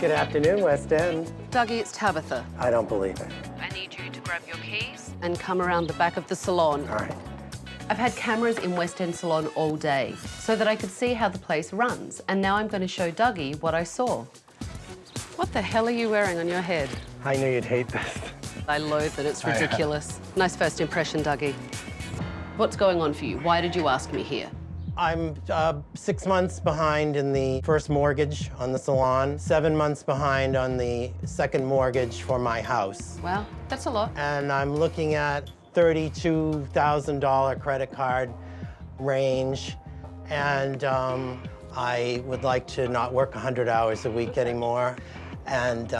Good afternoon, West End. Dougie, it's Tabitha. I don't believe it. I need you to grab your keys and come around the back of the salon. All right. I've had cameras in West End Salon all day so that I could see how the place runs, and now I'm going to show Dougie what I saw. What the hell are you wearing on your head? I knew you'd hate this. I loathe it, it's ridiculous. Nice first impression, Dougie. What's going on for you? Why did you ask me here? I'm 6 months behind in the first mortgage on the salon, 7 months behind on the second mortgage for my house. Well, that's a lot. And I'm looking at $32,000 credit card range. And I would like to not work 100 hours a week anymore. And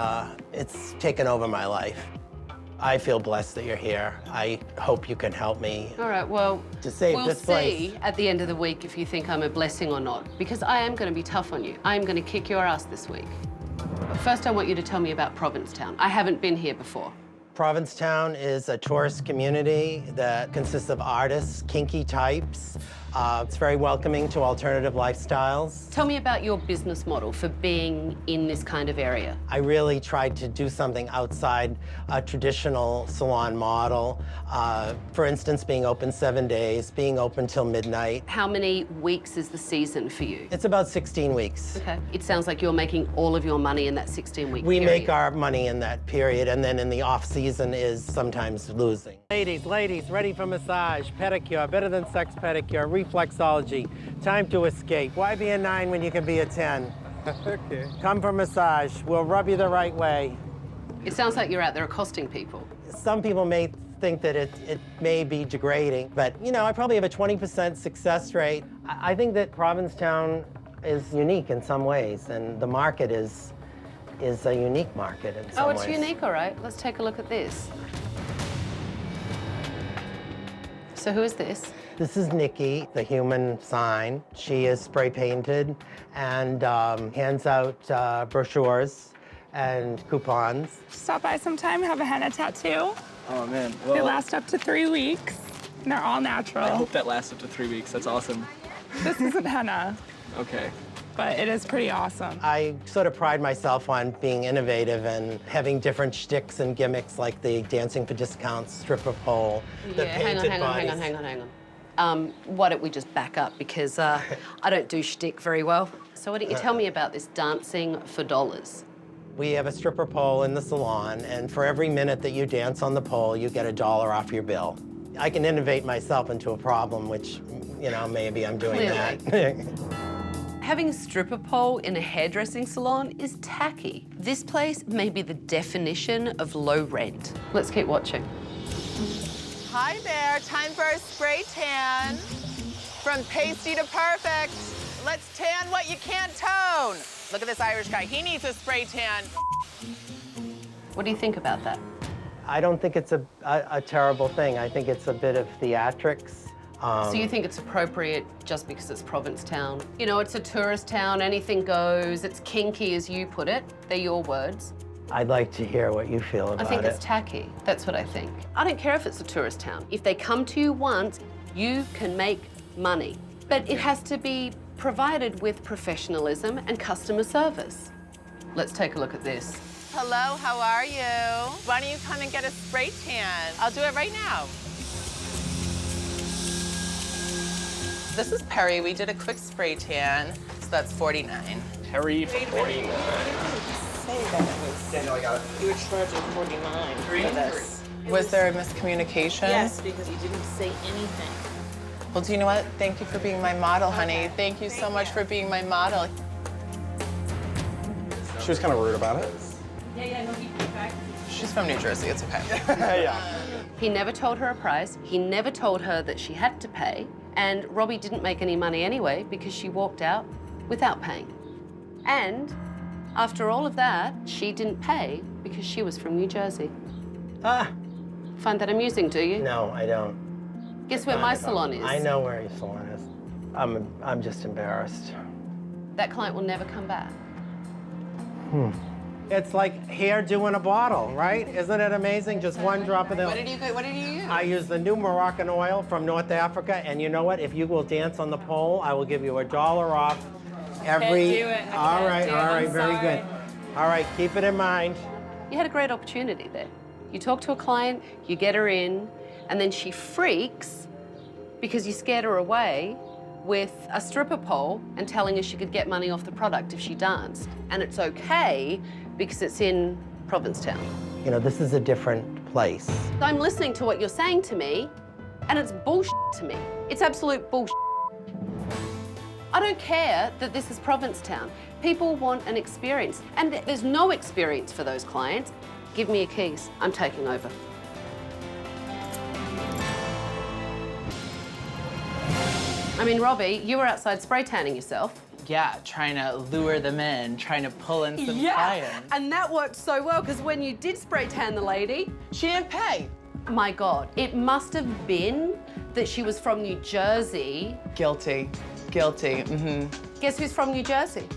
it's taken over my life. I feel blessed that you're here. I hope you can help me. All right, well, to save we'll this place. see at the end of the week if you think I'm a blessing or not, because I am going to be tough on you. I am going to kick your ass this week. But first, I want you to tell me about Provincetown. I haven't been here before. Provincetown is a tourist community that consists of artists, kinky types. It's very welcoming to alternative lifestyles. Tell me about your business model for being in this kind of area. I really tried to do something outside a traditional salon model. For instance, being open 7 days, being open till midnight. How many weeks is the season for you? It's about 16 weeks. Okay. It sounds like you're making all of your money in that 16-week We period. make our money in that period, and then in the off-season is sometimes losing. Ladies, ready for massage, pedicure, better than sex pedicure, reflexology, time to escape. Why be a 9 when you can be a 10? Okay. Come for massage. We'll rub you the right way. It sounds like you're out there accosting people. Some people may think that it may be degrading, but you know, I probably have a 20% success rate. I think that Provincetown is unique in some ways, and the market is a unique market in some ways. Oh, it's unique, all right. Let's take a look at this. So who is this? This is Nikki, the human sign. She is spray painted and hands out brochures and coupons. Stop by sometime, have a henna tattoo. Oh, man. They Well, last up to 3 weeks, and they're all natural. I hope that lasts up to 3 weeks. That's awesome. This isn't henna, Okay. but it is pretty awesome. I sort of pride myself on being innovative and having different shticks and gimmicks like the dancing for discounts, stripper pole, the painted hang bodies. on. Why don't we just back up, because I don't do shtick very well. So why don't you tell me about this dancing for dollars? We have a stripper pole in the salon, and for every minute that you dance on the pole, you get $1 off your bill. I can innovate myself into a problem, which, you know, maybe I'm doing that. Having a stripper pole in a hairdressing salon is tacky. This place may be the definition of low rent. Let's keep watching. Hi there, time for our spray tan. From pasty to perfect. Let's tan what you can't tone. Look at this Irish guy, he needs a spray tan. What do you think about that? I don't think it's a terrible thing. I think it's a bit of theatrics. So you think it's appropriate just because it's Provincetown? You know, it's a tourist town, anything goes, it's kinky as you put it. They're your words. I'd like to hear what you feel about it. I think it's tacky. That's what I think. I don't care if it's a tourist town. If they come to you once, you can make money. But it has to be provided with professionalism and customer service. Let's take a look at this. Hello, how are you? Why don't you come and get a spray tan? I'll do it right now. This is Perry. We did a quick spray tan, so that's $49. Perry, 49. Yeah, no, I got it. You were charging $49 for this. Was there a miscommunication? Yes, because you didn't say anything. Well, do you know what? Thank you for being my model, honey. Thank you so much for being my model. She was kind of rude about it. Yeah, no, he came back. She's from New Jersey, it's okay. Yeah. He never told her a price. He never told her that she had to pay. And Robbie didn't make any money anyway because she walked out without paying. And after all of that, she didn't pay because she was from New Jersey. Ah, Find that amusing, do you? no, I don't. Guess where my salon is? I know where your salon is. I'm just embarrassed. That client will never come back. It's like hair doing a bottle, right? Isn't it amazing? Just one drop of the... What did you use? I use the new Moroccan oil from North Africa, and you know what? If you will dance on the pole, I will give you $1 off every... Can't do it. All right, I'm very sorry. good. All right, keep it in mind. You had a great opportunity there. You talk to a client, you get her in, and then she freaks because you scared her away with a stripper pole and telling her she could get money off the product if she danced. And it's okay because it's in Provincetown. You know, this is a different place. I'm listening to what you're saying to me, and it's bullshit to me. It's absolute bullshit. I don't care that this is Provincetown. People want an experience, and there's no experience for those clients. Give me your keys. I'm taking over. I mean, Robbie, you were outside spray tanning yourself. Yeah, trying to lure them in, trying to pull in some clients. And that worked so well, because when you did spray tan the lady, She didn't pay. my God, it must have been that she was from New Jersey. Guilty. Guilty. Guess who's from New Jersey?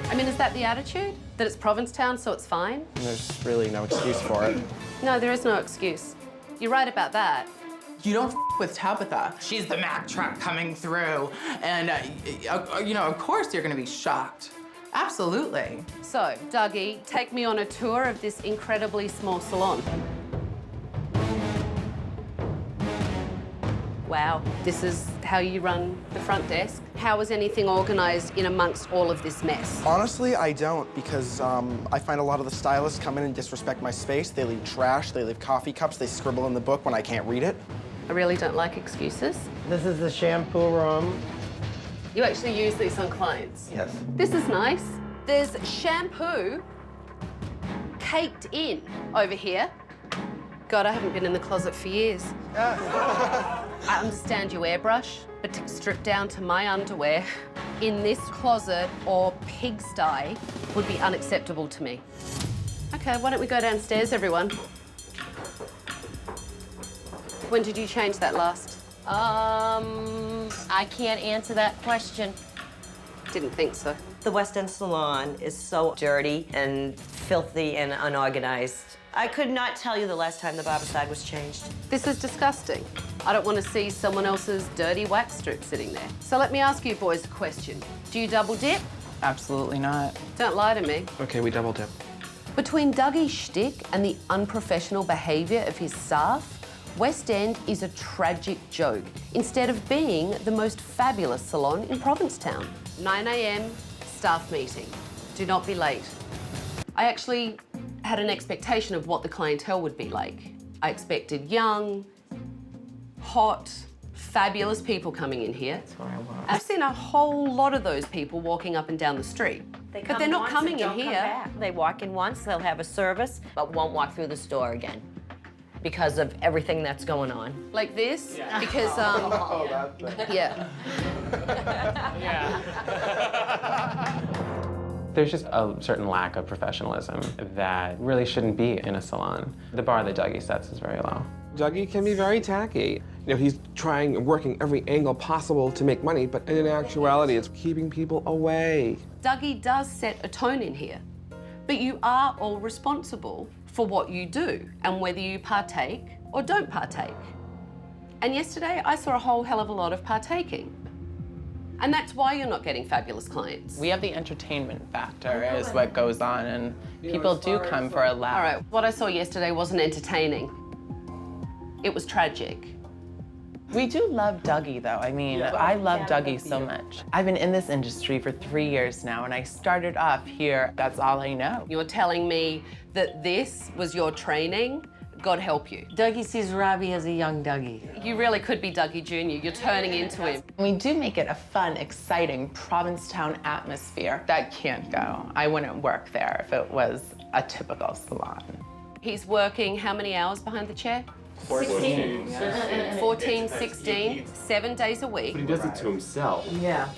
I mean, is that the attitude? That it's Provincetown, so it's fine? There's really no excuse for it. No, there is no excuse. You're right about that. You don't with Tabitha. She's the Mack truck coming through. And, you know, of course you're gonna be shocked. Absolutely. So, Dougie, take me on a tour of this incredibly small salon. Wow, this is how you run the front desk. How is anything organized in amongst all of this mess? Honestly, I don't, because I find a lot of the stylists come in and disrespect my space. They leave trash, they leave coffee cups, they scribble in the book when I can't read it. I really don't like excuses. This is the shampoo room. You actually use these on clients? Yes. This is nice. There's shampoo caked in over here. God, I haven't been in the closet for years. I understand you airbrush, but to strip down to my underwear in this closet or pigsty would be unacceptable to me. Okay, why don't we go downstairs, everyone? When did you change that last? I can't answer that question. Didn't think so. The West End Salon is so dirty and filthy and unorganized. I could not tell you the last time the barbicide was changed. This is disgusting. I don't want to see someone else's dirty wax strip sitting there. So let me ask you boys a question. Do you double dip? Absolutely not. Don't lie to me. Okay, we double dip. Between Dougie's shtick and the unprofessional behaviour of his staff, West End is a tragic joke instead of being the most fabulous salon in Provincetown. 9 a.m, staff meeting. Do not be late. I actually had an expectation of what the clientele would be like. I expected young, hot, fabulous people coming in here. I've seen a whole lot of those people walking up and down the street. But they're not coming in here. They walk in once, they'll have a service, but won't walk through the store again because of everything that's going on. Like this, because, yeah. There's just a certain lack of professionalism that really shouldn't be in a salon. The bar that Dougie sets is very low. Dougie can be very tacky. You know, he's trying and working every angle possible to make money, but in actuality, it's keeping people away. Dougie does set a tone in here, but you are all responsible for what you do and whether you partake or don't partake. And yesterday, I saw a whole hell of a lot of partaking. And that's why you're not getting fabulous clients. We have the entertainment factor is what goes on, and people do come for a laugh. All right, what I saw yesterday wasn't entertaining. It was tragic. We do love Dougie, though. I mean, I love Dougie so much. I've been in this industry for 3 years now, and I started off here. That's all I know. You're telling me that this was your training? God help you. Dougie sees Robbie as a young Dougie. You really could be Dougie Jr. You're turning into him. We do make it a fun, exciting Provincetown atmosphere. That can't go. I wouldn't work there if it was a typical salon. He's working how many hours behind the chair? 14. 14, 16, 7 days a week. But he does it to himself. Yeah.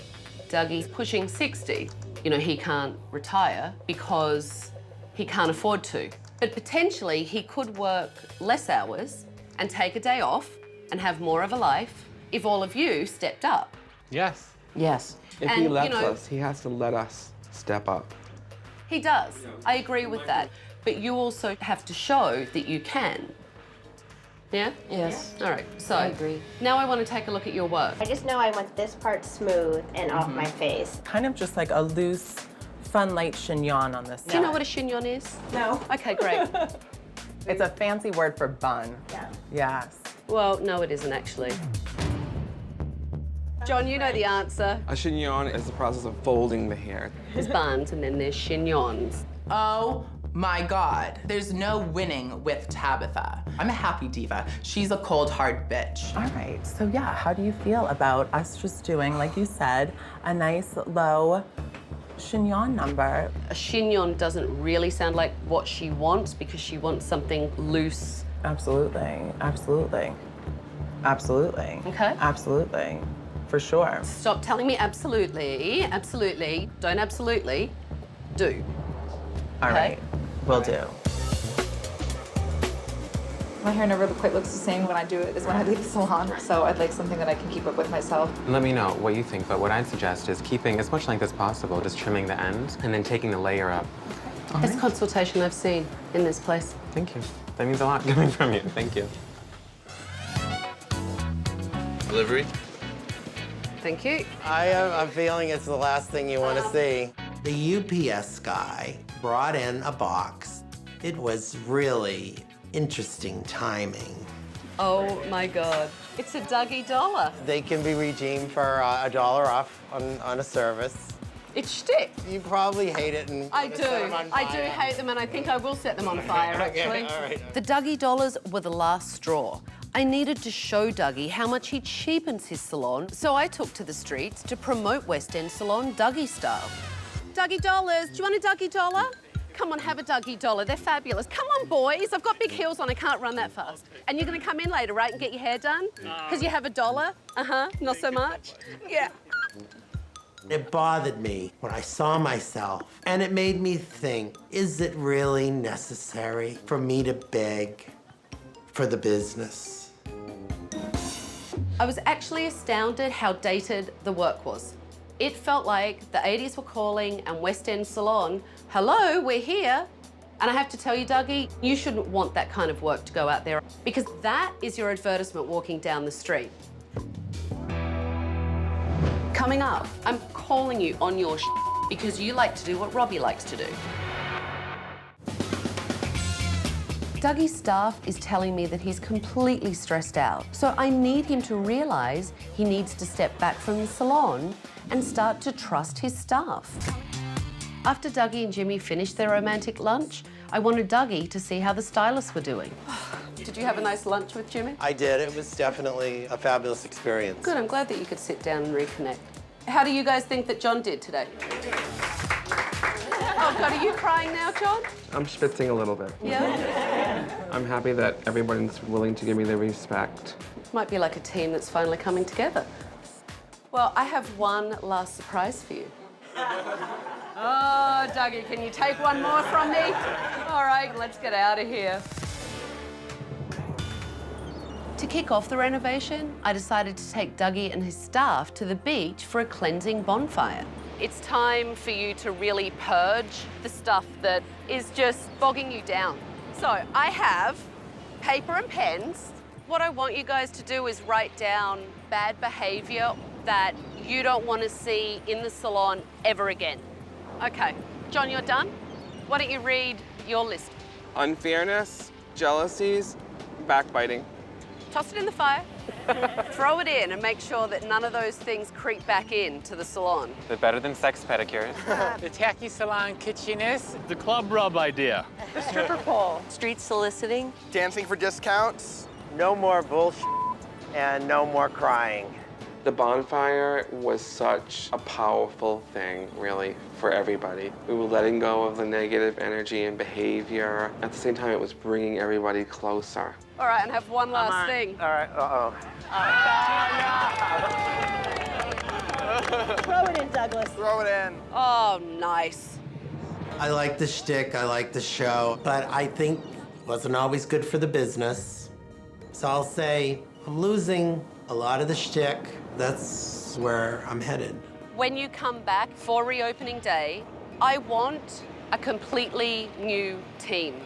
Dougie's pushing 60. You know, he can't retire because he can't afford to. But potentially he could work less hours and take a day off and have more of a life if all of you stepped up. Yes. Yes. If And, he lets you know, us, he has to let us step up. He does. I agree with that. But you also have to show that you can. Yeah? Yes. All right, so I agree. now I want to take a look at your work. I just know I want this part smooth and off my face. Kind of just like a loose, fun, light chignon on this Do you know what a chignon is? No. Okay, great. It's a fancy word for bun. Yeah. Yes. Well, no, it isn't actually. John, you know the answer. A chignon is the process of folding the hair. There's buns and then there's chignons. Oh my God. There's no winning with Tabitha. I'm a happy diva. She's a cold, hard bitch. All right, so yeah, how do you feel about us just doing, like you said, a nice, low chignon number? A chignon doesn't really sound like what she wants because she wants something loose. Absolutely, absolutely. Absolutely. Okay. Absolutely. For sure. Stop telling me absolutely, absolutely. Don't absolutely. Do. All Okay. right, will do. My hair never quite looks the same when I do it as when I leave the salon, so I'd like something that I can keep up with myself. Let me know what you think, but what I'd suggest is keeping as much length as possible, just trimming the ends, and then taking the layer up. Best consultation I've seen in this place. Thank you. That means a lot coming from you. Thank you. Delivery? Thank you. I have a feeling it's the last thing you want to see. The UPS guy brought in a box. It was really interesting timing. Oh my God. It's a Dougie dollar. They can be redeemed for $1 off on a service. It's shtick. You probably hate it and I wanna do. set 'em on I do fire. hate them, and I think I will set them on fire, actually. Okay, all right. The Dougie dollars were the last straw. I needed to show Dougie how much he cheapens his salon, so I took to the streets to promote West End Salon Dougie style. Dougie dollars. Do you want a Dougie dollar? Come on, have a Dougie dollar. They're fabulous. Come on, boys. I've got big heels on. I can't run that fast. And you're going to come in later, right, and get your hair done? Because you have a dollar? Uh-huh. Not so much? Yeah. It bothered me when I saw myself, and it made me think, is it really necessary for me to beg for the business? I was actually astounded how dated the work was. It felt like the 80s were calling and West End Salon, hello, we're here. And I have to tell you, Dougie, you shouldn't want that kind of work to go out there because that is your advertisement walking down the street. Coming up, I'm calling you on your because you like to do what Robbie likes to do. Dougie's staff is telling me that he's completely stressed out. So I need him to realize he needs to step back from the salon and start to trust his staff. After Dougie and Jimmy finished their romantic lunch, I wanted Dougie to see how the stylists were doing. Did you have a nice lunch with Jimmy? I did. It was definitely a fabulous experience. Good, I'm glad that you could sit down and reconnect. How do you guys think that John did today? Oh God, are you crying now, John? I'm schwitzing a little bit. Yeah? I'm happy that everyone's willing to give me the respect. Might be like a team that's finally coming together. Well, I have one last surprise for you. Oh, Dougie, can you take one more from me? All right, let's get out of here. To kick off the renovation, I decided to take Dougie and his staff to the beach for a cleansing bonfire. It's time for you to really purge the stuff that is just bogging you down. So I have paper and pens. What I want you guys to do is write down bad behavior that you don't want to see in the salon ever again. Okay, John, you're done? Why don't you read your list? Unfairness, jealousies, backbiting. Toss it in the fire, throw it in and make sure that none of those things creep back into the salon. They're better than sex pedicures. The Tacky salon kitschiness. The club rub idea. The stripper pole. Street soliciting. Dancing for discounts. No more bullshit and no more crying. The bonfire was such a powerful thing, really, for everybody. We were letting go of the negative energy and behavior. At the same time, it was bringing everybody closer. All right, and have one last thing. All right, Throw it in, Douglas. Throw it in. Oh, nice. I like the shtick, I like the show, but I think it wasn't always good for the business. So I'll say I'm losing a lot of the shtick. That's where I'm headed. When you come back for reopening day, I want a completely new team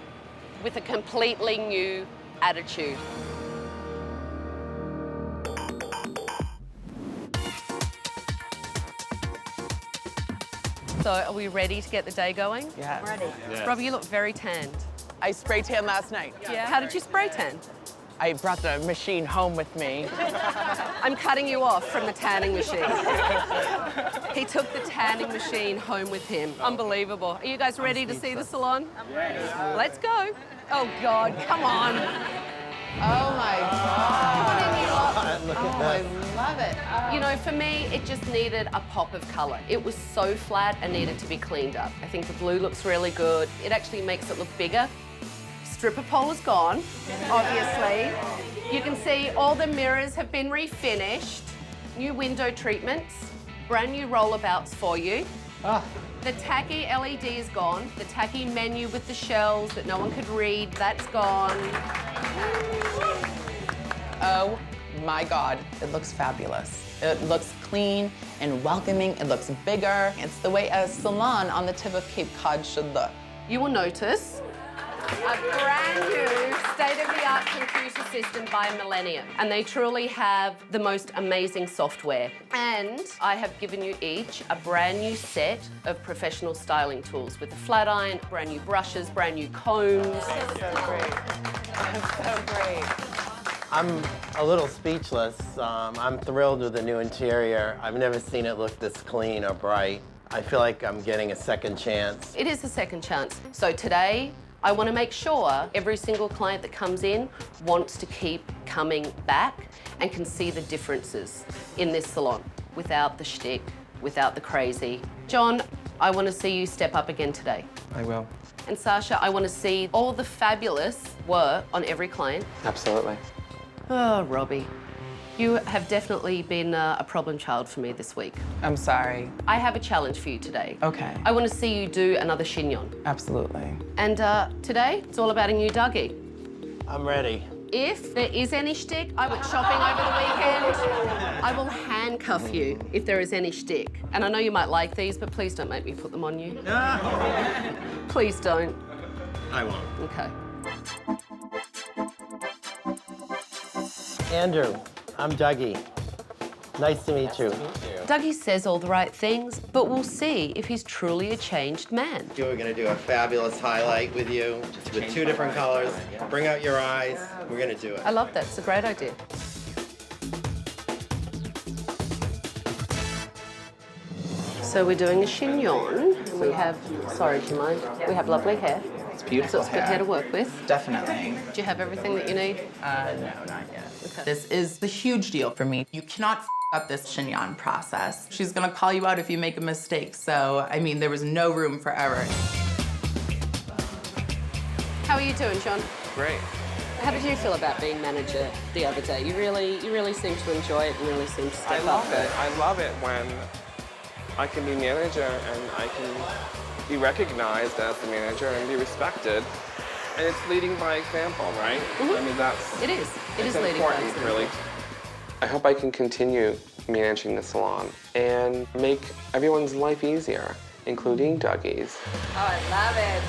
with a completely new attitude. So are we ready to get the day going? Yes. Ready. Yes. Robbie, you look very tanned. I spray tan last night. Yeah. How did you spray tan? I brought the machine home with me. I'm cutting you off from the tanning machine. He took the tanning machine home with him. Unbelievable. Are you guys ready to see the salon? I'm ready. Let's go. Oh, God, come on. Oh my God. Look Oh, at I that. love it. You know, for me, it just needed a pop of color. It was so flat and needed to be cleaned up. I think the blue looks really good. It actually makes it look bigger. Stripper pole is gone, obviously. You can see all the mirrors have been refinished. New window treatments, brand new rollouts for you. The Tacky LED is gone. The Tacky menu with the shells that no one could read, that's gone. Oh my God, it looks fabulous. It looks clean and welcoming. It looks bigger. It's the way a salon on the tip of Cape Cod should look. You will notice a brand new state-of-the-art computer system by Millennium. And they truly have the most amazing software. And I have given you each a brand new set of professional styling tools with a flat iron, brand new brushes, brand new combs. That's so great. That's so great. I'm a little speechless. I'm thrilled with the new interior. I've never seen it look this clean or bright. I feel like I'm getting a second chance. It is a second chance. So today, I want to make sure every single client that comes in wants to keep coming back and can see the differences in this salon without the shtick, without the crazy. John, I want to see you step up again today. I will. And Sasha, I want to see all the fabulous work on every client. Absolutely. Oh, Robbie, you have definitely been a problem child for me this week. I'm sorry. I have a challenge for you today. Okay. I want to see you do another chignon. Absolutely. And today, it's all about a new Dougie. I'm ready. If there is any shtick, I went shopping over the weekend. I will handcuff you if there is any shtick. And I know you might like these, but please don't make me put them on you. Please don't. I won't. Okay. Andrew, I'm Dougie. Nice to meet you. Dougie says all the right things, but we'll see if he's truly a changed man. We're gonna do a fabulous highlight with you, with two different colors. Bring out your eyes. We're gonna do it. I love that. It's a great idea. So we're doing a chignon. We have, sorry, do you mind? We have lovely hair. It's beautiful So it's good hair to work with. Definitely. Do you have everything that you need? No, not yet. Okay. This is the huge deal for me. You cannot up this chignon process. She's gonna call you out if you make a mistake. So, I mean, there was no room for error. How are you doing, John? Great. How did you feel about being manager the other day? You really seem to enjoy it and really seem to step I up. love it. I love it when I can be manager and I can be recognized as the manager and be respected. And it's leading by example, right? Mm-hmm. I mean, that's... It is. It is leading by important, example. really. I hope I can continue managing the salon and make everyone's life easier, including Dougie's. Oh, I love it.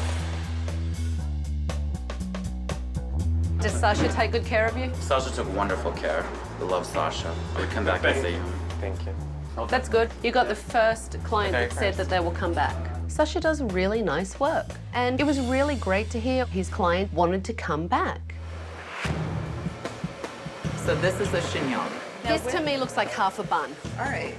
Does Sasha take good care of you? Sasha took wonderful care. We love Sasha. I would come back and see you. Thank you. That's good. You got the first client Okay, that said that they will come back. Sasha does really nice work. And it was really great to hear his client wanted to come back. So this is the chignon. This to me looks like half a bun. All right.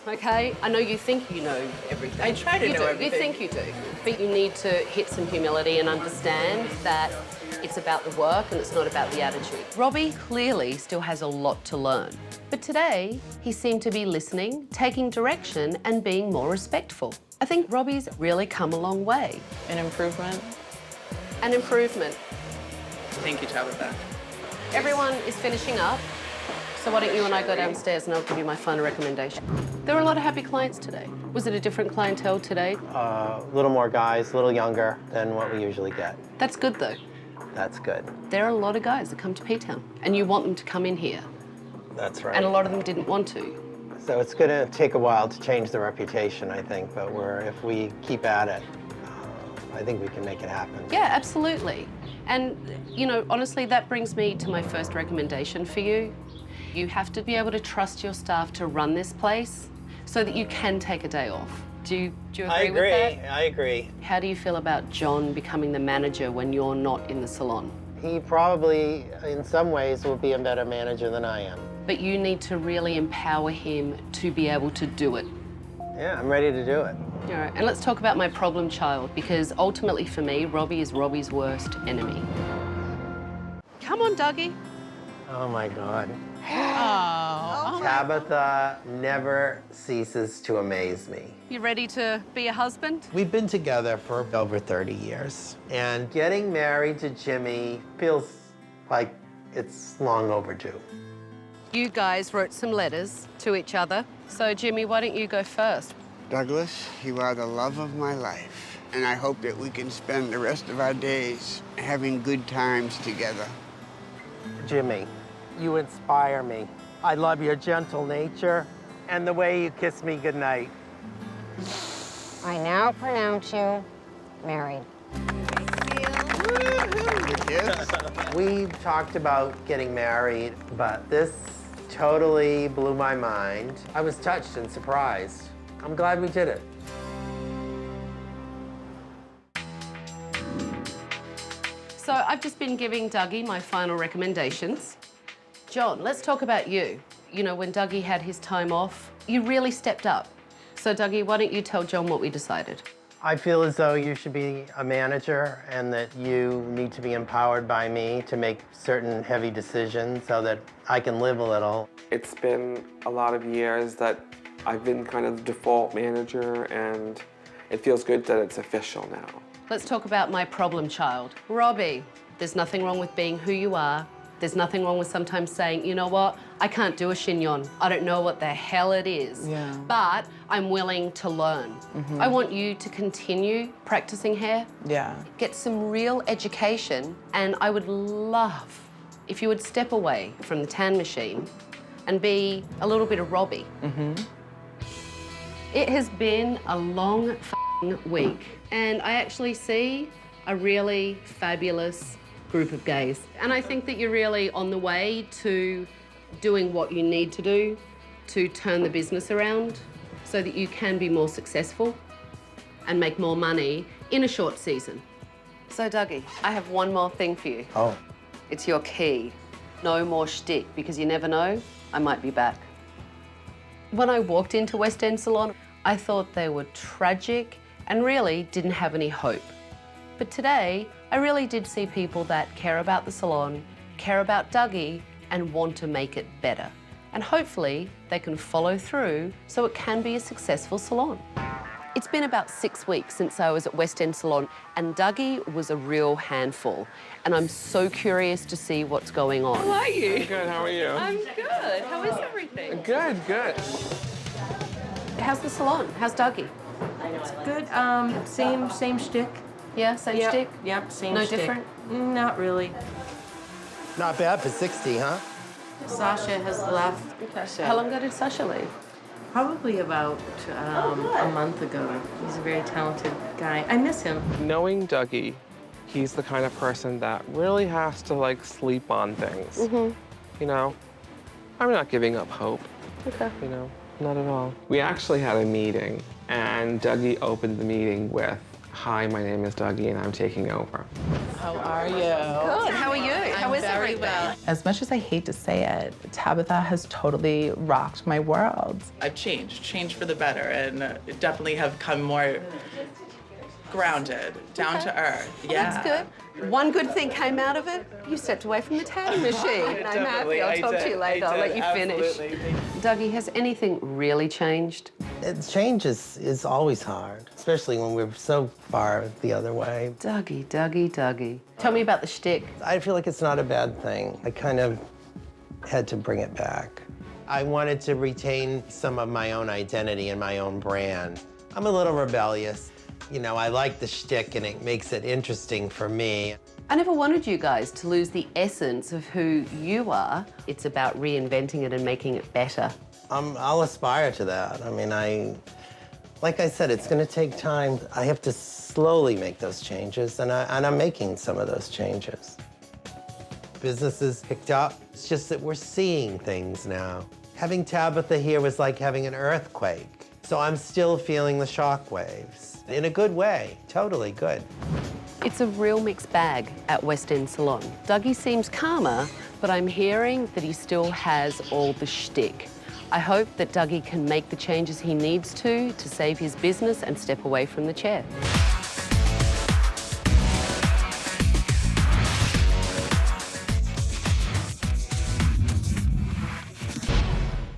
Okay? I know you think you know everything. I try to You know do. everything. You think you do. But you need to hit some humility and understand that it's about the work and it's not about the attitude. Robbie clearly still has a lot to learn. But today, he seemed to be listening, taking direction, and being more respectful. I think Robbie's really come a long way. An improvement. An improvement. Thank you, Tabitha. Everyone is finishing up. So why don't you and I go downstairs and I'll give you my final recommendation. There were a lot of happy clients today. Was it a different clientele today? A little more guys, a little younger than what we usually get. That's good though. That's good. There are a lot of guys that come to P-Town and you want them to come in here. That's right. And a lot of them didn't want to. So it's gonna take a while to change the reputation, I think, but if we keep at it, I think we can make it happen. Yeah, absolutely. And, you know, honestly, that brings me to my first recommendation for you. You have to be able to trust your staff to run this place so that you can take a day off. Do you agree I agree. with that? I agree. How do you feel about John becoming the manager when you're not in the salon? He probably, in some ways, will be a better manager than I am. But you need to really empower him to be able to do it. Yeah, I'm ready to do it. All right, and let's talk about my problem child, because ultimately for me, Robbie is Robbie's worst enemy. Come on, Dougie. Oh my God. Oh. Tabitha never ceases to amaze me. You ready to be a husband? We've been together for over 30 years, and getting married to Jimmy feels like it's long overdue. You guys wrote some letters to each other. So, Jimmy, why don't you go first? Douglas, you are the love of my life, and I hope that we can spend the rest of our days having good times together. Jimmy, you inspire me. I love your gentle nature and the way you kiss me goodnight. I now pronounce you married. We talked about getting married, but this totally blew my mind. I was touched and surprised. I'm glad we did it. So I've just been giving Dougie my final recommendations. John, let's talk about you. You know, when Dougie had his time off, you really stepped up. So Dougie, why don't you tell John what we decided? I feel as though you should be a manager and that you need to be empowered by me to make certain heavy decisions so that I can live a little. It's been a lot of years that I've been kind of the default manager, and it feels good that it's official now. Let's talk about my problem child. Robbie, there's nothing wrong with being who you are. There's nothing wrong with sometimes saying, you know what, I can't do a chignon. I don't know what the hell it is, but I'm willing to learn. I want you to continue practicing hair. Get some real education, and I would love if you would step away from the tan machine and be a little bit of Robbie. It has been a long week, and I actually see a really fabulous group of gays. And I think that you're really on the way to doing what you need to do to turn the business around so that you can be more successful and make more money in a short season. So Dougie, I have one more thing for you. Oh. It's your key. No more shtick, because you never know, I might be back. When I walked into West End Salon, I thought they were tragic and really didn't have any hope. But today, I really did see people that care about the salon, care about Dougie, and want to make it better. And hopefully, they can follow through so it can be a successful salon. It's been about 6 weeks since I was at West End Salon, and Dougie was a real handful. And I'm so curious to see what's going on. How are you? Good, how are you? I'm good. How is everything? Good, good. How's the salon? How's Dougie? It's good. Same shtick. Yeah, same shtick? Yep, same No shtick. different? Not really. Not bad for 60, huh? Sasha has left. How long ago did Sasha leave? Probably about a month ago. He's a very talented guy. I miss him. Knowing Dougie, he's the kind of person that really has to, like, sleep on things. You know? I'm not giving up hope. Okay. You know? Not at all. We actually had a meeting, and Dougie opened the meeting with, "Hi, my name is Dougie, and I'm taking over." How are you? Good. How are you? How is everything? As much as I hate to say it, Tabitha has totally rocked my world. I've changed for the better, and definitely have come more grounded, down to earth. Yeah. That's good. One good thing came out of it. You stepped away from the tanning machine. I'm happy. I'll talk to you later. I'll let you finish. Dougie, has anything really changed? Change is always hard, especially when we're so far the other way. Dougie, Dougie, Dougie. Tell me about the shtick. I feel like it's not a bad thing. I kind of had to bring it back. I wanted to retain some of my own identity and my own brand. I'm a little rebellious. You know, I like the shtick and it makes it interesting for me. I never wanted you guys to lose the essence of who you are. It's about reinventing it and making it better. I'll aspire to that. I mean, like I said, it's gonna take time. I have to slowly make those changes, and I'm making some of those changes. Business has picked up. It's just that we're seeing things now. Having Tabitha here was like having an earthquake. So I'm still feeling the shock waves in a good way, totally good. It's a real mixed bag at West End Salon. Dougie seems calmer, but I'm hearing that he still has all the shtick. I hope that Dougie can make the changes he needs to save his business and step away from the chair.